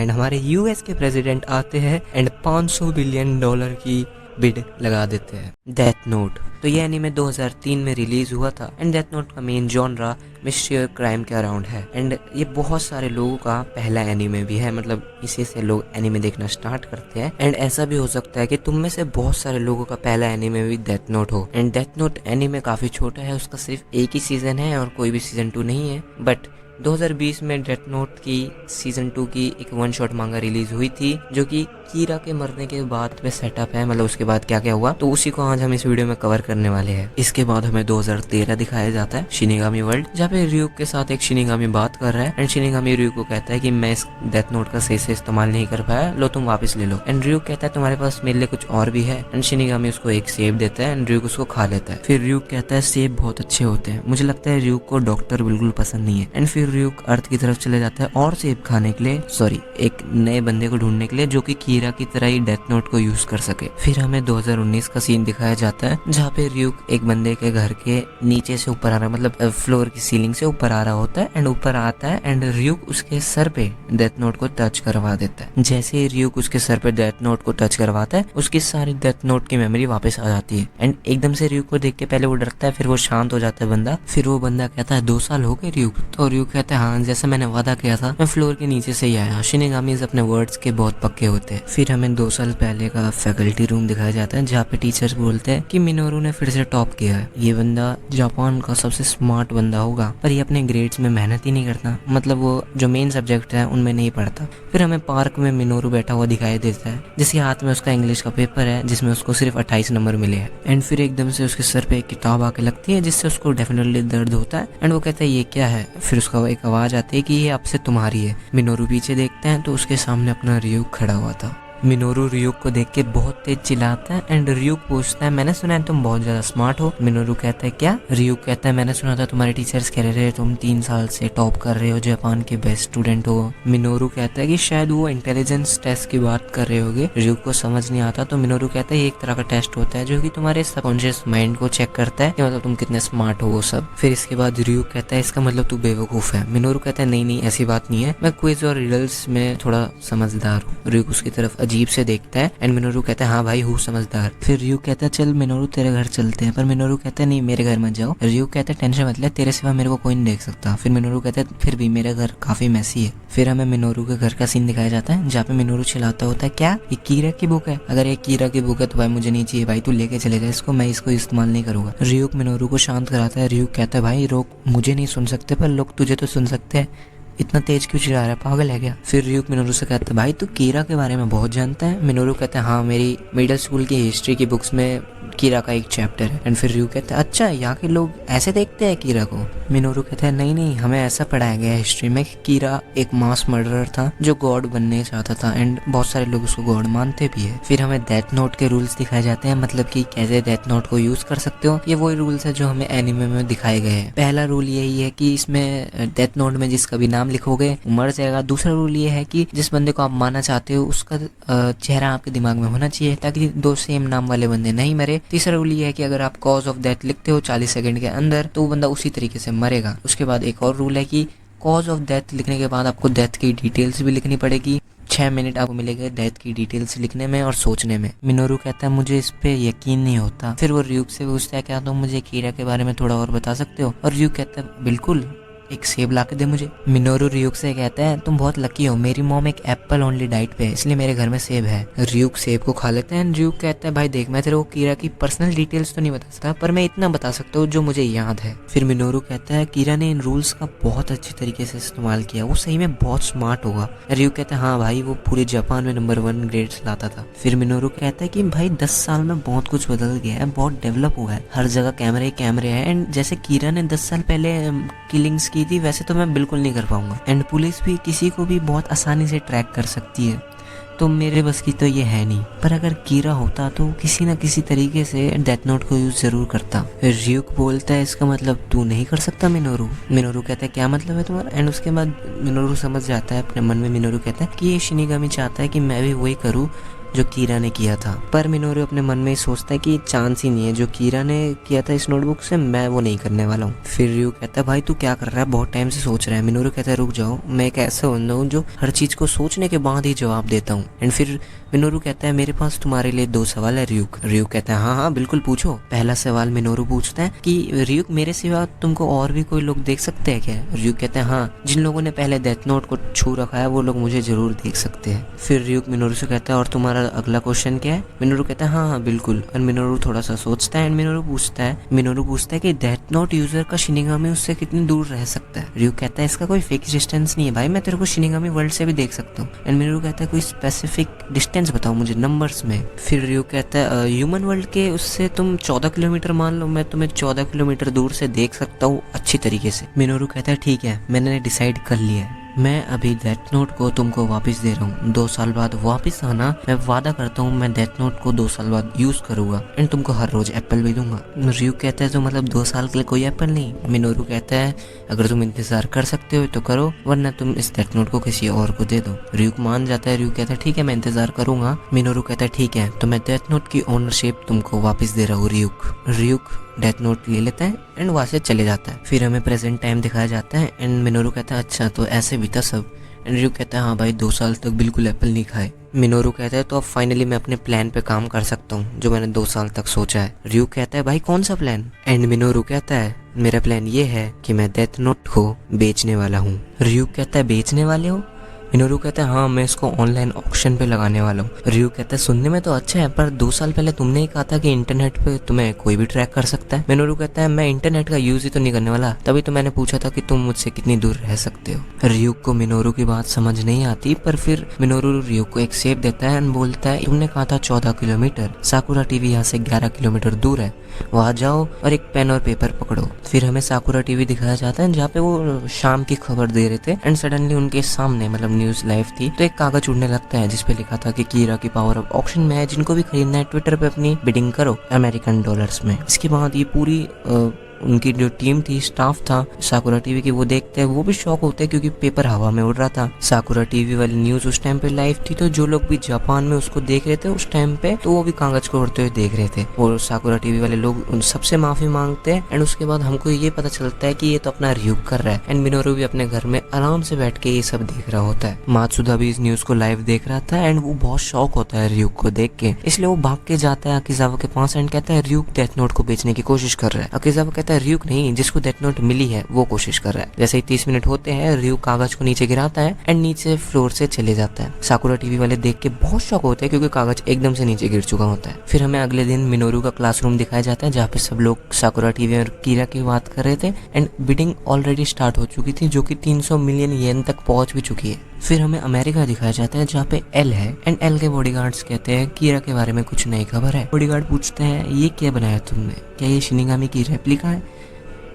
And हमारे US के president आते हैं एंड $500 बिलियन की बिड लगा देते हैं। डेथ नोट, तो ये एनीमे 2003 में रिलीज हुआ था एंड डेथ नोट का मेन जॉनरा मिस्ट्री और क्राइम के अराउंड है एंड ये बहुत सारे लोगों का पहला एनीमे भी है, मतलब इसी से लोग एनीमे देखना स्टार्ट करते हैं। एंड ऐसा भी हो सकता है कि तुम में से बहुत सारे लोगों का पहला एनीमे भी डेथ नोट हो। एंड डेथ नोट एनीमे काफी छोटा है, उसका सिर्फ एक ही सीजन है और कोई भी सीजन 2 नहीं है। बट 2020 में डेथ नोट की सीजन 2 की एक वन शॉट मांगा रिलीज हुई थी, जो कि कीरा के मरने के बाद पे सेटअप है, मतलब उसके बाद क्या क्या हुआ, तो उसी को आज हम इस वीडियो में कवर करने वाले हैं। इसके बाद हमें 2013 दिखाया जाता है शिनिगामी वर्ल्ड, जहाँ पे रियूक के साथ एक शिनिगामी बात कर रहा है एंड शिनिगामी रियूक को कहता है कि मैं इस डेथ नोट का सही से इस्तेमाल नहीं कर पाया, लो तुम वापस ले लो। एंड रियूक कहता है तुम्हारे पास मेरे लिए कुछ और भी है एंड शिनिगामी उसको एक सेब देता है एंड रियूक उसको खा लेता है। फिर रियूक कहता है सेब बहुत अच्छे होते हैं, मुझे लगता है रियूक को डॉक्टर बिल्कुल पसंद नहीं है। एंड फिर रियूक अर्थ की तरफ चले जाता है और सेब खाने के लिए, सॉरी एक नए बंदे को ढूंढने के लिए जो कि कीरा की तरह ही डेथ नोट को यूज कर सके। फिर हमें 2019 का सीन दिखाया जाता है जहाँ पे रियूक एक बंदे के घर के नीचे से ऊपर आ रहा है, मतलब फ्लोर की सीलिंग से ऊपर आ रहा होता है एंड ऊपर आता है एंड रियूक उसके सर पे डेथ नोट को टच करवा देता है। जैसे ही रियूक उसके सर पे डेथ नोट को टच करवाता है उसकी सारी डेथ नोट की मेमोरी वापस आ जाती है एंड एकदम से रियूक को देख के पहले वो डरता है, फिर वो शांत हो जाता है बंदा। फिर वो बंदा कहता है 2 साल हो गए रियूक, तो रियूक कहता है हाँ जैसे मैंने वादा किया था मैं फ्लोर के नीचे से ही आया। शिनिगामीज अपने वर्ड्स के बहुत पक्के होते हैं। फिर हमें 2 साल पहले का फैकल्टी रूम दिखाया जाता है जहाँ पे टीचर्स बोलते हैं कि मिनोरू ने फिर से टॉप किया है, ये बंदा जापान का सबसे स्मार्ट बंदा होगा, पर ये अपने ग्रेड्स में मेहनत ही नहीं करता, मतलब वो जो मेन सब्जेक्ट है उनमें नहीं पढ़ता। फिर हमें पार्क में मिनोरू बैठा हुआ दिखाई देता है जिसके हाथ में उसका इंग्लिश का पेपर है जिसमें उसको सिर्फ 28 नंबर मिले हैं। एंड फिर एकदम से उसके सर पे एक किताब आके लगती है जिससे उसको डेफिनेटली दर्द होता है एंड वो कहता है ये क्या है। फिर उसका एक आवाज आती है कि ये आपसे तुम्हारी है। मिनोरू पीछे देखते हैं तो उसके सामने अपना रियूक खड़ा हुआ था। मिनोरू रियूक को देख के बहुत तेज चिल्लाता है एंड रियूक पूछता है मैंने सुना है तुम बहुत ज्यादा स्मार्ट हो। मिनोरू कहता है क्या? रियूक कहता है मैंने सुना था तुम्हारे टीचर्स कह रहे थे तुम 3 साल से टॉप कर रहे हो, जापान के बेस्ट स्टूडेंट हो। मिनोरू कहता है कि शायद वो इंटेलिजेंस टेस्ट की बात कर रहे होगे। रियूक को समझ नहीं आता तो मिनोरू कहता है ये एक तरह का टेस्ट होता है जो कि तुम्हारे सबकॉन्शियस माइंड को चेक करता है कि मतलब तुम कितने स्मार्ट हो वो सब। फिर इसके बाद रियूक कहता है इसका मतलब तू बेवकूफ है। मिनोरू कहता है नहीं ऐसी बात नहीं है, मैं क्विज और रिडल्स में थोड़ा समझदार हूँ। रियूक उसकी तरफ अजीब से देखता है एंड मिनोरू कहता है हाँ भाई हूँ समझदार। फिर रियूक कहता है चल मिनोरू तेरे घर चलते हैं, पर मिनोरू कहता है नहीं मेरे घर मत जाओ। रियूक कहता है टेंशन मत ले, तेरे सिवा मेरे को कोई नहीं देख सकता। फिर मिनोरू कहता है फिर भी मेरा घर काफी मैसी है। फिर हमें मिनोरू के घर का सीन दिखाया जाता है जहाँ पे मिनोरू चिल्लाता होता है क्या ये कीरा की बुक है? अगर ये कीरा की बुक है तो भाई मुझे नहीं चाहिए, भाई तू लेके चले जा इसको, मैं इसको इस्तेमाल नहीं करूंगा। रियूक मिनोरू को शांत कराता है। रियूक कहता है भाई रोक, मुझे नहीं सुन सकते पर लोग तुझे तो सुन सकते हैं, इतना तेज क्यों चिल्ला रहा है, पागल है क्या? फिर रियूक मिनोरू से कहता है भाई तू कीरा के बारे में बहुत जानता है। मिनोरू कहता है हाँ मेरी मिडिल स्कूल की हिस्ट्री की बुक्स में कीरा का एक चैप्टर है। एंड फिर रियूक कहता है अच्छा यहाँ के लोग ऐसे देखते हैं कीरा को? मिनोरू कहता है नहीं हमें ऐसा पढ़ाया गया है हिस्ट्री में कि कीरा एक मास मर्डरर था जो गॉड बनने चाहता था एंड बहुत सारे लोग उसको गॉड मानते भी है। फिर हमें डेथ नोट के रूल्स दिखाए जाते हैं, मतलब कि कैसे डेथ नोट को यूज कर सकते हो। ये वही रूल्स है जो हमें एनिमे में दिखाए गए हैं। पहला रूल यही है कि इसमें डेथ नोट में जिसका भी नाम लिखोगे मर जाएगा। दूसरा रूल ये है कि जिस बंदे को आप मारना चाहते हो उसका चेहरा आपके दिमाग में होना चाहिए ताकि 2 सेम नाम वाले बंदे नहीं मरे। तीसरा रूल ये है कि अगर आप कॉज ऑफ डेथ लिखते हो 40 सेकंड के अंदर तो वो बंदा उसी तरीके से मरेगा। उसके बाद एक और रूल है कि कॉज ऑफ डेथ लिखने के बाद आपको डेथ की डिटेल्स भी लिखनी पड़ेगी। 6 मिनट आपको मिलेगा डेथ की डिटेल्स लिखने में और सोचने में। मिनोरू कहता है मुझे इस पे यकीन नहीं होता। फिर वो रियूक से पूछता है क्या तुम मुझे कीरा के बारे में थोड़ा और बता सकते हो? और रियूक कहता है बिल्कुल, एक सेब ला के दे मुझे। मिनोरू रियूक से कहता है तुम बहुत लकी हो, मेरी मॉम एक एप्पल ओनली डाइट पे है इसलिए मेरे घर में सेब है। रियूक सेब को खा लेते हैं। रियूक कहता है भाई देख मैं तेरे को कीरा की पर्सनल डिटेल्स तो नहीं बता सकता पर मैं इतना बता सकता हूँ जो मुझे याद है। फिर मिनोरू कहता है कीरा ने इन रूल्स का बहुत अच्छी तरीके से इस्तेमाल किया, वो सही में बहुत स्मार्ट होगा। रियूक कहता है हाँ भाई वो पूरे जापान में नंबर 1 ग्रेड्स लाता था। फिर मिनोरू कहता है कि भाई 10 साल में बहुत कुछ बदल गया है, बहुत डेवलप हुआ है, हर जगह कैमरे हैं एंड जैसे कीरा ने 10 साल पहले किलिंग्स की थी वैसे तो मैं बिल्कुल नहीं कर पाऊंगा एंड पुलिस भी किसी को भी बहुत आसानी से ट्रैक कर सकती है, तो मेरे बस की तो ये है नहीं। पर अगर कीरा होता तो किसी न किसी तरीके से डेथ नोट को यूज जरूर करता। रियूक बोलता है इसका मतलब तू नहीं कर सकता मिनोरू। मिनोरू कहता है क्या मतलब है तुम्हारा? एंड उसके बाद मिनोरू समझ जाता है अपने मन में। मिनोरू कहता है कि ये शिनिगामी चाहता है कि मैं भी वही करूँ जो कीरा ने किया था। पर मिनोरू अपने मन में सोचता है कि चांस ही नहीं है, जो कीरा ने किया था इस नोटबुक से मैं वो नहीं करने वाला हूँ। फिर रियू कहता है भाई तू क्या कर रहा है, बहुत टाइम से सोच रहा है। मिनोरू कहता है रुक जाओ, मैं एक ऐसा बंदा हूँ जो हर चीज को सोचने के बाद ही जवाब देता हूँ। एंड फिर मिनोरू कहता है मेरे पास तुम्हारे लिए 2 सवाल है रियूक। रियूक कहता है हाँ बिल्कुल पूछो। पहला सवाल मिनोरू पूछता है कि रियूक मेरे सिवा तुमको और भी कोई लोग देख सकते हैं क्या? रियूक कहता है हाँ, जिन लोगों ने पहले डेथ नोट को छू रखा है वो लोग मुझे जरूर देख सकते हैं। फिर रियूक मिनोरू से कहता है और तुम्हारा अगला क्वेश्चन क्या है? मिनोरू कहता है हाँ बिल्कुल। और मिनोरू थोड़ा सा सोचता है एंड मिनोरू पूछता है कि डेथ नोट यूजर का शिनिगामी उससे कितनी दूर रह सकता है? रियूक कहता है इसका कोई फिक्स डिस्टेंस नहीं है भाई, मैं तेरे को शिनिगामी वर्ल्ड से भी देख सकता हूँ। एंड मिनोरू कहता है कोई स्पेसिफिक डिस्टेंस बताओ मुझे नंबर्स में। फिर रियूक कहता है ह्यूमन वर्ल्ड के उससे तुम 14 किलोमीटर मान लो, मैं तुम्हें 14 किलोमीटर दूर से देख सकता हूँ अच्छी तरीके से। मिनोरू कहता है ठीक है, मैंने डिसाइड कर लिया है, मैं अभी डेथ नोट को तुमको वापस दे रहा हूँ। 2 साल बाद वापस आना, मैं वादा करता हूँ मैं डेथ नोट को 2 साल बाद यूज करूंगा एंड तुमको हर रोज एप्पल भी दूंगा। रियू कहता है तो मतलब 2 साल के लिए कोई एप्पल नहीं? मिनोरू कहता है अगर तुम इंतजार कर सकते हो तो करो, वरना तुम इस डेथ नोट को किसी और को दे दो। रियू मान जाता है। रियू कहता है ठीक है मैं इंतजार करूंगा। मिनोरू कहता है ठीक है, तो मैं डेथ नोट की ओनरशिप तुमको वापस दे रहा हूँ रियूक डेथ नोट ले लेता है एंड वहां से चले जाता है। फिर हमें प्रेजेंट टाइम दिखाया जाता है एंड मिनोरू कहता है अच्छा तो ऐसे भी था सब। एंड रियू कहता है हाँ भाई 2 साल तक बिल्कुल एप्पल नहीं खाए। मिनोरू कहता है तो अब फाइनली मैं अपने प्लान पे काम कर सकता हूँ जो मैंने 2 साल तक सोचा है। रियू कहता है भाई कौन सा प्लान? एंड मिनोरू कहता है मेरा प्लान ये है कि मैं डेथ नोट को बेचने वाला हूँ। रियू कहता है बेचने वाले हो? मिनोरू कहता है हाँ मैं इसको ऑनलाइन ऑक्शन पे लगाने वाला हूँ। रियू कहता है सुनने में तो अच्छा है, पर 2 साल पहले तुमने ही कहा था कि इंटरनेट पे तुम्हें कोई भी ट्रैक कर सकता है। मिनोरू कहता है मैं इंटरनेट का यूज ही तो नहीं करने वाला, तभी तो मैंने पूछा था कि तुम मुझसे कितनी दूर रह सकते हो। रियू को मिनोरू की बात समझ नहीं आती, पर फिर मिनोरू रियू को एक सेब देता है एंड बोलता है तुमने कहा था 14 किलोमीटर, साकुरा टीवी यहाँ से 11 किलोमीटर दूर है, वहां जाओ और एक पेन और पेपर पकड़ो। फिर हमें साकुरा टीवी दिखाया जाता है जहाँ पे वो शाम की खबर दे रहे थे एंड सडनली उनके सामने मतलब न्यूज लाइव थी तो एक कागज उड़ने लगता है जिसपे लिखा था कि कीरा की पावर अब ऑक्शन में है, जिनको भी खरीदना है ट्विटर पे अपनी बिडिंग करो अमेरिकन डॉलर्स में। इसके बाद ये पूरी उनकी जो टीम थी, स्टाफ था साकुरा टीवी की, वो देखते हैं, वो भी शॉक होते हैं क्योंकि पेपर हवा में उड़ रहा था। साकुरा टीवी वाली न्यूज उस टाइम पे लाइव थी, तो जो लोग भी जापान में उसको देख रहे थे उस टाइम पे, तो वो भी कागज को उड़ते हुए देख रहे थे। और साकुरा टीवी वाले लोग उन सबसे माफी मांगते हैं एंड उसके बाद हमको ये पता चलता है कि ये तो अपना रिव्यू कर रहा है एंड मिनोरू भी अपने घर में आराम से बैठ के ये सब देख रहा होता है। मात्सुदा भी इस न्यूज को लाइव देख रहा था एंड वो बहुत शॉक होता है रिव्यू को देख के, इसलिए वो भाग के जाता है अकीजावा के पास एंड कहता है रिव्यू डेथ नोट को बेचने की कोशिश कर रहा है। अकीजावा कहता है रिव्यू नहीं, जिसको डेथ नोट मिली है वो कोशिश कर रहा है। जैसे ही 30 मिनट होते हैं रियू कागज को नीचे गिराता है एंड नीचे फ्लोर से चले जाता है। साकुरा टीवी वाले देख के बहुत शॉक होते हैं क्योंकि कागज एकदम से नीचे गिर चुका होता है। फिर हमें अगले दिन मिनोरू का क्लासरूम दिखाया जाता है जहाँ पे सब लोग साकुरा टीवी और कीरा की बात कर रहे थे एंड बिडिंग ऑलरेडी स्टार्ट हो चुकी थी जो कि 300 मिलियन येन तक पहुंच भी चुकी है। फिर हमें अमेरिका दिखाया जाता है जहाँ पे एल है एंड एल के बॉडीगार्ड्स कहते हैं कीरा के बारे में कुछ नई खबर है। बॉडीगार्ड पूछते हैं ये क्या बनाया तुमने, क्या ये शिनिगामी की रेप्लिका है?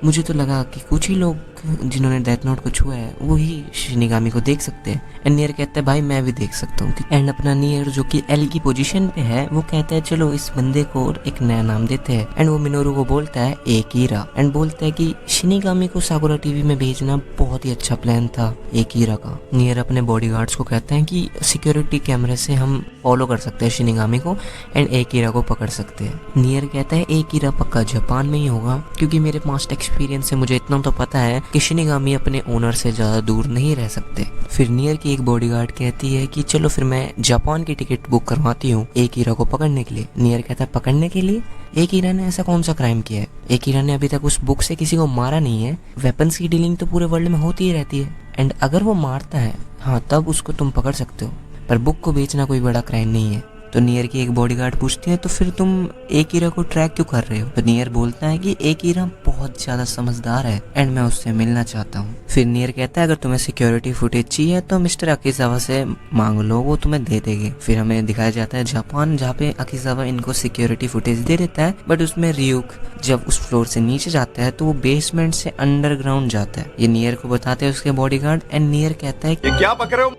मुझे तो लगा कि कुछ ही लोग जिन्होंने डेथ नोट को छुआ है वही शिनिगामी को देख सकते हैं। एंड नियर कहता है भाई मैं भी देख सकता हूँ। एंड अपना नियर जो कि एल की पोजीशन पे है वो कहता है चलो इस बंदे को एक नया नाम देते हैं एंड वो मिनोरू को बोलता है एकीरा एंड बोलता है कि शिनिगामी को साकुरा टीवी में भेजना बहुत ही अच्छा प्लान था एकीरा का। नियर अपने बॉडीगार्ड्स को कहते हैं कि सिक्योरिटी कैमरे से हम फॉलो कर सकते हैं शिनिगामी को एंड एकीरा को पकड़ सकते हैं। नियर कहता है एकीरा पक्का जापान में ही होगा क्योंकि मेरे पास्ट एक्सपीरियंस से मुझे इतना तो पता है कि शिनिगामी अपने ओनर से ज्यादा दूर नहीं रह सकते। फिर नियर की एक बॉडीगार्ड कहती है कि चलो फिर मैं जापान की टिकट बुक करवाती हूँ एकीरा को पकड़ने के लिए। नियर कहता है पकड़ने के लिए? एकीरा ने ऐसा कौन सा क्राइम किया है? एकीरा ने अभी तक उस बुक से किसी को मारा नहीं है। वेपन्स की डीलिंग तो पूरे वर्ल्ड में होती ही रहती है एंड अगर वो मारता है हाँ तब उसको तुम पकड़ सकते हो, पर बुक को बेचना कोई बड़ा क्राइम नहीं है। तो नियर की एक बॉडीगार्ड पूछती है तो फिर तुम एकीरा को ट्रैक क्यों कर रहे हो? तो नियर बोलता है कि एकीरा बहुत ज्यादा समझदार है एंड मैं उससे मिलना चाहता हूँ। फिर नियर कहता है अगर तुम्हें सिक्योरिटी फुटेज चाहिए तो मिस्टर अकीजावा से मांग लो, वो तुम्हें दे देंगे। फिर हमें दिखाया जाता है जापान जहाँ पे अकीजावा इनको सिक्योरिटी फुटेज दे देता है, बट उसमें रियूक जब उस फ्लोर से नीचे जाता है तो वो बेसमेंट से अंडरग्राउंड जाता है। ये नियर को बताते हैं उसके बॉडीगार्ड एंड नियर कहता है क्या पकड़ रहे हो?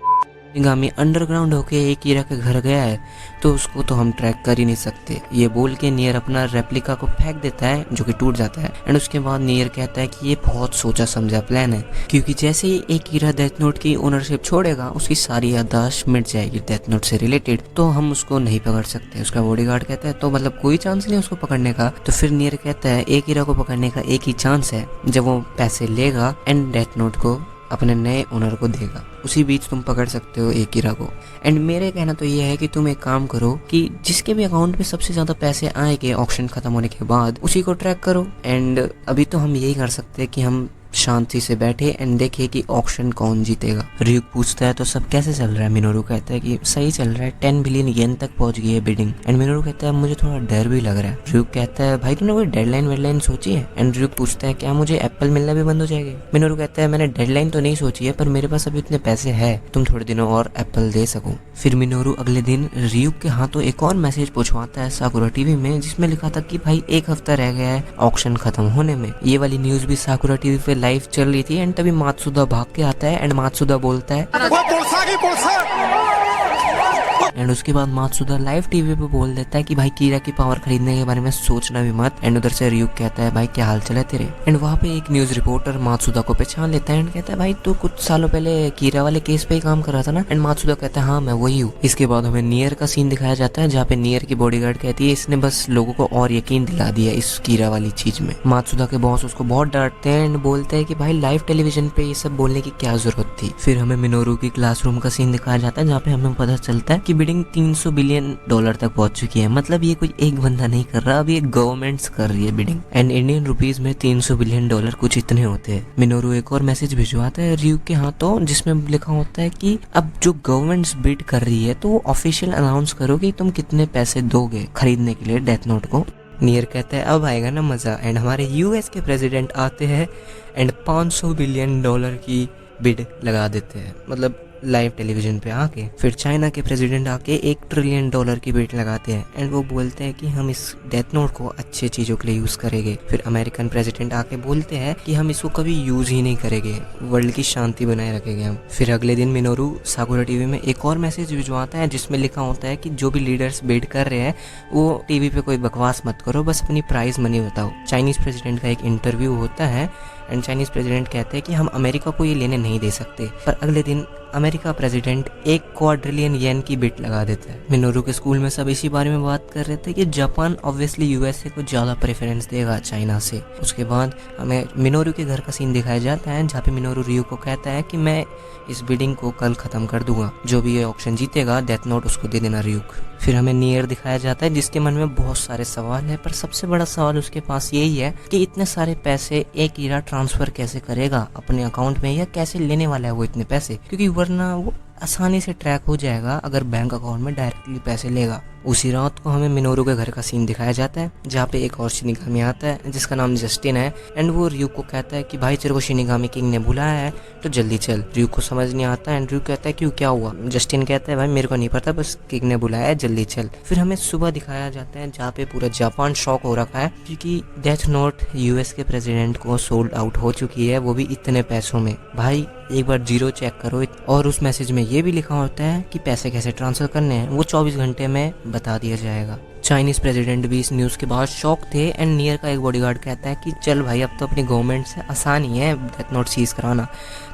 शिनिगामी अंडरग्राउंड होके एकीरा के घर गया है तो उसको तो हम ट्रैक कर ही नहीं सकते, ये बोल के नियर अपना रेप्लिका को फेंक देता है जो कि टूट जाता है। एंड उसके बाद नियर कहता है कि ये बहुत सोचा समझा प्लान है, क्योंकि जैसे ही एकीरा डेथ नोट की ओनरशिप छोड़ेगा उसकी सारी याददाश्त मिट जाएगी डेथ नोट से रिलेटेड, तो हम उसको नहीं पकड़ सकते। उसका बॉडीगार्ड कहता है तो मतलब कोई चांस नहीं उसको पकड़ने का। तो फिर नियर कहता है एकीरा को पकड़ने का एक ही चांस है, जब वो पैसे लेगा एंड डेथ नोट को अपने नए ओनर को देगा, उसी बीच तुम पकड़ सकते हो एकीरा को। एंड मेरे कहना तो ये है कि तुम एक काम करो कि जिसके भी अकाउंट में सबसे ज्यादा पैसे आएंगे ऑक्शन खत्म होने के बाद उसी को ट्रैक करो। एंड अभी तो हम यही कर सकते हैं कि हम शांति से बैठे एंड देखे कि ऑक्शन कौन जीतेगा। रियुक पूछता है तो सब कैसे चल रहा है। मिनोरू कहता है कि सही चल रहा है, 10 बिलियन येन तक पहुंच गई है बिडिंग। एंड मिनोरू कहता है मुझे थोड़ा डर भी लग रहा है। रियुक कहता है भाई तूने कोई डेडलाइन वेडलाइन सोची है। एंड रियुक पूछता है क्या मुझे एप्पल मिलना भी बंद हो जाएगी। मिनोरू कहता है मैंने डेडलाइन तो नहीं सोची है पर मेरे पास अभी इतने पैसे है तुम थोड़े दिनों और एप्पल दे सको। फिर मिनोरू अगले दिन रियुक के हाथों एक और मैसेज पहुंचवाता है साकुरा टीवी में, जिसमें लिखा था कि भाई 1 हफ्ता रह गया है ऑक्शन खत्म होने में। ये वाली न्यूज भी साकुरा टीवी पे लाइव चल रही थी। एंड तभी मात्सुदा भाग के आता है एंड मात्सुदा बोलता है एंड उसके बाद मात्सुदा लाइव टीवी पे बोल देता है कि भाई कीरा की पावर खरीदने के बारे में सोचना भी मत। एंड उधर से रियुक कहता है भाई क्या हाल चल है तेरे। एंड वहाँ पे एक न्यूज रिपोर्टर मात्सुदा को पहचान लेता है एंड कहता है भाई तू कुछ सालों पहले कीरा वाले केस पे ही काम कर रहा था ना। एंड मात्सुदा कहता है हाँ मैं वही हूँ। इसके बाद हमें नियर का सीन दिखाया जाता है जहाँ पे नियर की बॉडीगार्ड कहती है इसने बस लोगों को और यकीन दिला दिया इस कीरा वाली चीज में। मात्सुदा के बॉस उसको बहुत डांटते हैं एंड बोलते हैं कि भाई लाइव टेलीविजन पे ये सब बोलने की क्या जरूरत थी। फिर हमें मिनोरू की क्लासरूम का सीन दिखाया जाता है जहाँ पे हमें पता चलता है कि बिडिंग 300 बिलियन डॉलर तक पहुंच चुकी है। मतलब ये कोई एक बंदा नहीं कर रहा, अभी एक गवर्नमेंट्स कर रही है बिडिंग। एंड इंडियन रुपीज में 300 बिलियन डॉलर कुछ इतने होते हैं। मिनोरू एक और मैसेज भिजवाता है रियुक के हाथों जिसमें लिखा होता है कि अब जो गवर्नमेंट्स बिड कर रही है तो ऑफिशियल अनाउंस करो कि तुम कितने पैसे दोगे खरीदने के लिए डेथ नोट को। नियर कहता है अब आएगा ना मजा। एंड हमारे यूएस के प्रेसिडेंट आते हैं एंड 500 बिलियन डॉलर की बिड लगा देते हैं, मतलब लाइव टेलीविजन पे आके। फिर चाइना के प्रेसिडेंट आके 1 ट्रिलियन डॉलर की बिड लगाते हैं एंड वो बोलते हैं कि हम इस डेथ नोट को अच्छे चीजों के लिए यूज करेंगे। फिर अमेरिकन प्रेसिडेंट आके बोलते हैं कि हम इसको कभी यूज ही नहीं करेंगे, वर्ल्ड की शांति बनाए रखेंगे हम। फिर अगले दिन मिनोरू साकुरा टीवी में एक और मैसेज भिजवाता है जिसमें लिखा होता है कि जो भी लीडर्स बिड कर रहे हैं वो टीवी पे कोई बकवास मत करो, बस अपनी प्राइस मनी बताओ। चाइनीज प्रेसिडेंट का एक इंटरव्यू होता है एंड चाइनीज प्रेसिडेंट कहते हैं कि हम अमेरिका को ये लेने नहीं दे सकते। पर अगले दिन अमेरिका प्रेसिडेंट 1 क्वाड्रिलियन येन की बिट लगा देता है। मिनोरू के स्कूल में सब इसी बारे में बात कर रहे थे कि जापान ऑब्वियसली यूएसए को ज्यादा प्रेफरेंस देगा चाइना से। उसके बाद हमें मिनोरू के घर का सीन दिखाया जाता है जहाँ पे मिनोरू रियू को कहता है कि मैं इस बिडिंग को कल खत्म कर दूंगा, जो भी ये ऑक्शन जीतेगा डेथ नोट उसको दे देना रियुक। फिर हमें नियर दिखाया जाता है जिसके मन में बहुत सारे सवाल है, पर सबसे बड़ा सवाल उसके पास यही है कि इतने सारे पैसे एक हीरा ट्रांसफर कैसे करेगा अपने अकाउंट में, या कैसे लेने वाला है वो इतने पैसे, क्योंकि वरना वो आसानी से ट्रैक हो जाएगा अगर बैंक अकाउंट में डायरेक्टली पैसे लेगा। उसी रात को हमें मिनोरू के घर का सीन दिखाया जाता है जहाँ पे एक और शिनिगामी आता है जिसका नाम जस्टिन है एंड वो रियुक को कहता है कि भाई तेरे को शिनिगामी किंग ने बुलाया है तो जल्दी चल। रियुक को समझ नहीं आता एंड रियुक कहता है क्यों क्या हुआ। जस्टिन कहता है भाई मेरे को नहीं पता, बस किंग ने बुलाया है जल्दी चल। फिर हमें सुबह दिखाया जाता है जहाँ पे पूरा जापान शॉक हो रखा है क्योंकि डेथ नोट यूएस के प्रेसिडेंट को सोल्ड आउट हो चुकी है, वो भी इतने पैसों में। भाई एक बार जीरो चेक करो। और उस मैसेज में ये भी लिखा होता है कि पैसे कैसे ट्रांसफर करने हैं वो 24 घंटे में बता दिया जाएगा। चाइनीज प्रेसिडेंट भी इस न्यूज़ के बाद शॉक थे एंड नियर का एक बॉडीगार्ड कहता है कि चल भाई अब तो अपनी गवर्नमेंट से आसान ही है डेथ नोट सीज कराना।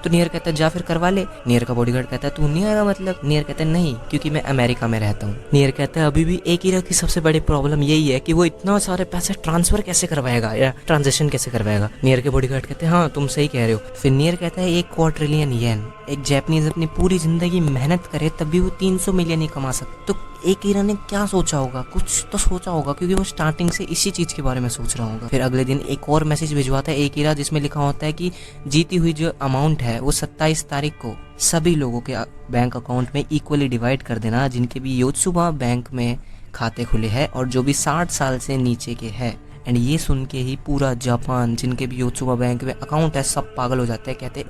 तो नियर कहता है जा फिर करवा ले। नियर का बॉडीगार्ड कहता है तू नहीं आएगा मतलब। नियर कहता है नहीं क्योंकि मैं अमेरिका में रहता हूँ। नियर कहता है अभी भी एक हीरा की सबसे बड़ी प्रॉब्लम यही है कि वो इतना सारे पैसे ट्रांसफर कैसे करवाएगा या ट्रांजेक्शन कैसे करवाएगा। नियर के बॉडीगार्ड कहते हैं हाँ तुम सही कह रहे हो। फिर नियर कहता है 1 क्वाड्रिलियन येन, एक जैपनीज अपनी पूरी जिंदगी मेहनत करे तब भी वो 300 मिलियन ही कमा सकते। तो एक हीरा ने क्या सोचा होगा, कुछ तो सोचा होगा क्योंकि वो स्टार्टिंग से इसी चीज के बारे में सोच रहा होगा। फिर अगले दिन एक और मैसेज भिजवाता है एक हीरा जिसमें लिखा होता है कि जीती हुई जो अमाउंट है वो 27 तारीख को सभी लोगों के बैंक अकाउंट में इक्वली डिवाइड कर देना जिनके भी योत्सुबा बैंक में खाते खुले हैं और जो भी 60 साल से नीचे के हैं। एंड ये सुन के ही पूरा जापान जिनके भी योत्सुबा बैंक में अकाउंट है सब पागल हो जाते हैं, कहते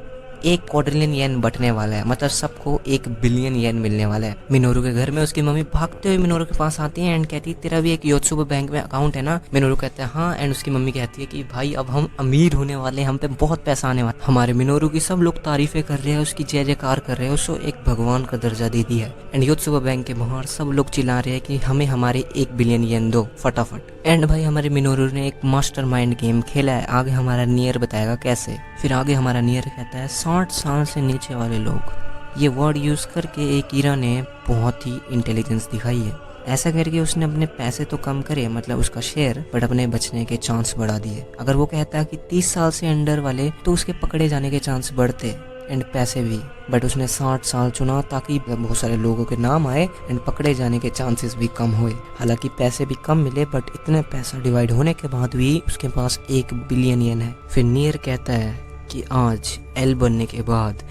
1 क्वाड्रिलियन येन बटने वाला है, मतलब सबको 1 बिलियन येन मिलने वाला है। मिनोरू के घर में उसकी मम्मी भागते हुए मिनोरू के पास आती है एंड कहती है तेरा भी एक योत्सुबा बैंक में अकाउंट है ना। मिनोरू कहता है हाँ, एंड उसकी मम्मी कहती है कि भाई अब हम अमीर होने वाले हैं, हम पे बहुत पैसा आने वाला। हमारे मिनोरू की सब लोग तारीफें कर रहे हैं, उसकी जय जयकार कर रहे हैं, उसको एक भगवान का दर्जा दे दिया है। एंड योत्सुबा बैंक के बाहर सब लोग चिल्ला रहे हैं कि हमें हमारे 1 बिलियन येन दो फटाफट। एंड भाई हमारे मिनोरू ने एक मास्टरमाइंड गेम खेला है, आगे हमारा नियर बताएगा कैसे। फिर आगे हमारा नियर कहता है 60 साल से नीचे वाले लोग। ये वर्ड यूज करके एक ईरा ने बहुत ही इंटेलिजेंस दिखाई है। ऐसा करके उसने अपने पैसे तो कम करे, मतलब उसका शेयर, बट अपने बचने के चांस बढ़ा दिए। अगर वो कहता कि 30 साल से अंडर वाले तो उसके पकड़े जाने के चांस बढ़ते एंड पैसे भी, बट उसने 60 साल चुना ताकि बहुत सारे लोगों के नाम आए एंड पकड़े जाने के चांसेस भी कम हुए। हालांकि पैसे भी कम मिले, बट इतने पैसा डिवाइड होने के बाद भी उसके पास 1 बिलियन येन है। फिर नियर कहता है कि आज एल बनने के बाद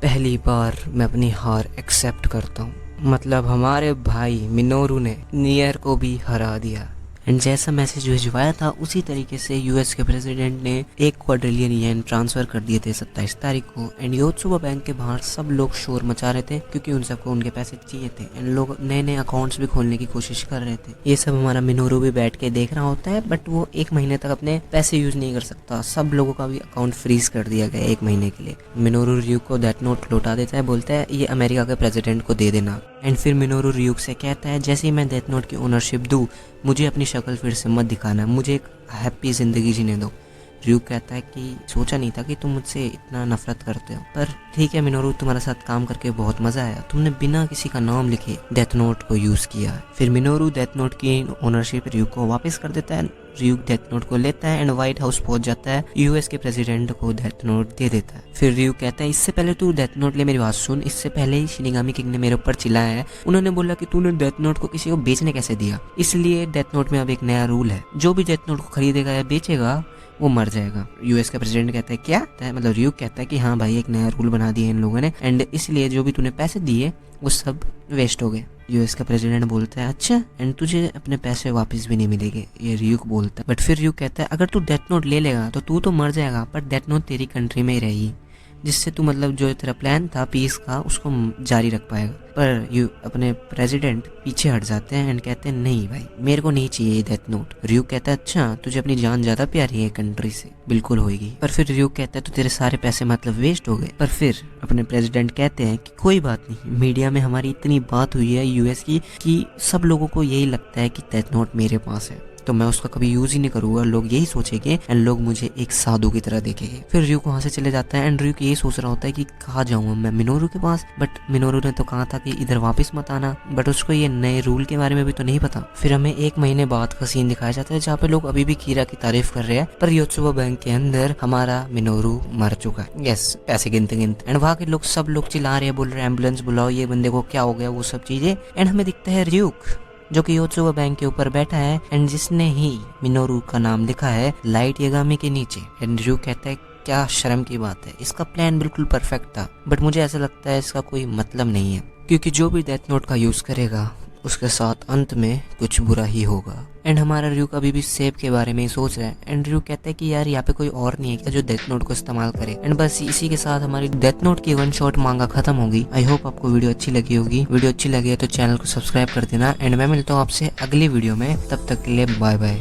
पहली बार मैं अपनी हार एक्सेप्ट करता हूँ। मतलब हमारे भाई मिनोरू ने नियर को भी हरा दिया। एंड जैसा मैसेज भिजवाया था उसी तरीके से यूएस के प्रेसिडेंट ने 1 क्वाड्रिलियन येन ट्रांसफर कर दिए थे 27 तारीख को। एंड योत्सुबा बैंक के बाहर सब लोग शोर मचा रहे थे क्योंकि उन सबको उनके पैसे चाहिए थे एंड लोग नए नए अकाउंट्स भी खोलने की कोशिश कर रहे थे। ये सब हमारा मिनोरू भी बैठ के देख रहा होता है, बट वो 1 महीने तक अपने पैसे यूज नहीं कर सकता। सब लोगों का भी अकाउंट फ्रीज कर दिया गया 1 महीने के लिए। मिनोरू रियूक को डेथ नोट लौटा देता है, बोलता है ये अमेरिका के प्रेसिडेंट को दे देना। एंड फिर मिनोरू रियूक से कहता है जैसे ही मैं डेथ नोट की ओनरशिप दूँ मुझे अपनी शक्ल फिर से मत दिखाना, मुझे एक हैप्पी ज़िंदगी जीने दो। रियूक कहता है कि सोचा नहीं था कि तुम मुझसे इतना नफरत करते हो, पर ठीक है मिनोरू, तुम्हारे साथ काम करके बहुत मज़ा आया। तुमने बिना किसी का नाम लिखे डेथ नोट को यूज़ किया। फिर मिनोरू डेथ नोट की ओनरशिप रियूक को वापस कर देता है। रियूक डेथ नोट को लेता है एंड व्हाइट हाउस पहुंच जाता है, यूएस के प्रेसिडेंट को डेथ नोट दे देता है। फिर रियूक कहता है इससे पहले तू डेथ नोट ले, मेरी बात सुन। इससे पहले ही शिनिगामी किंग ने मेरे ऊपर चिल्लाया है, उन्होंने बोला कि तूने डेथ नोट को किसी को बेचने कैसे दिया। इसलिए डेथ नोट में अब एक नया रूल है, जो भी डेथ नोट को खरीदेगा या बेचेगा वो मर जाएगा। यूएस का प्रेसिडेंट कहता है क्या, मतलब रियूक कहता है कि हाँ भाई एक नया रूल बना दिया इन लोगों ने एंड इसलिए जो भी तूने पैसे दिए वो सब वेस्ट हो गए। यूएस का प्रेसिडेंट बोलता है अच्छा, एंड तुझे अपने पैसे वापस भी नहीं मिलेंगे, ये रियूक बोलता है। बट फिर रियूक कहता है अगर तू डेथ नोट ले लेगा तो तू तो मर जाएगा, पर डेथ नोट तेरी कंट्री में ही रहेगी, जिससे तू मतलब जो तेरा प्लान था पीस का उसको जारी रख पाएगा। पर यू अपने प्रेसिडेंट पीछे हट जाते हैं एंड कहते हैं नहीं भाई मेरे को नहीं चाहिए डेथ नोट। रियूक कहता है अच्छा, तुझे अपनी जान ज्यादा प्यारी है कंट्री से, बिल्कुल होगी। पर फिर रियूक कहता है तो तेरे सारे पैसे मतलब वेस्ट हो गए। पर फिर अपने प्रेसिडेंट कहते हैं कि कोई बात नहीं, मीडिया में हमारी इतनी बात हुई है यूएस की कि सब लोगों को यही लगता है कि डेथ नोट मेरे पास है, तो मैं उसका कभी यूज ही नहीं करूंगा। लोग यही सोचेंगे एंड लोग मुझे एक साधु की तरह देखेंगे। फिर रियूक वहां से चले जाता है एंड रियूक यही सोच रहा होता है कि कहाँ जाऊंगा मैं मिनोरू के पास, बट मिनोरू ने तो कहा था कि इधर वापस मत आना, बट उसको ये नए रूल के बारे में भी तो नहीं पता। फिर हमें 1 महीने बाद का सीन दिखाया जाता है जहाँ पे लोग अभी भी कीरा की तारीफ कर रहे हैं, पर योत्सुबा बैंक के अंदर हमारा मिनोरू मर चुका है। यस, पैसे गिनते गिनते एंड वहाँ के लोग सब लोग चिल्ला रहे हैं, बोल रहे हैं एम्बुलेंस बुलाओ, ये बंदे को क्या हो गया, वो सब चीजें। एंड हमें दिखता है रियूक जो कि योत्सुबा बैंक के ऊपर बैठा है एंड जिसने ही मिनोरू का नाम लिखा है लाइट यागामी के नीचे। एंड रियूक कहता है क्या शर्म की बात है, इसका प्लान बिल्कुल परफेक्ट था, बट मुझे ऐसा लगता है इसका कोई मतलब नहीं है, क्योंकि जो भी डेथ नोट का यूज करेगा उसके साथ अंत में कुछ बुरा ही होगा। एंड हमारा रियूक अभी भी सेब के बारे में ही सोच रहा है एंड रियूक कहता है कि यार यहाँ पे कोई और नहीं है क्या जो डेथ नोट को इस्तेमाल करे। एंड बस इसी के साथ हमारी डेथ नोट की 1 शॉट मांगा खत्म होगी। आई होप आपको वीडियो अच्छी लगी होगी। वीडियो अच्छी लगी है तो चैनल को सब्सक्राइब कर देना एंड मैं मिलता हूँ आपसे अगली वीडियो में, तब तक के लिए बाय बाय।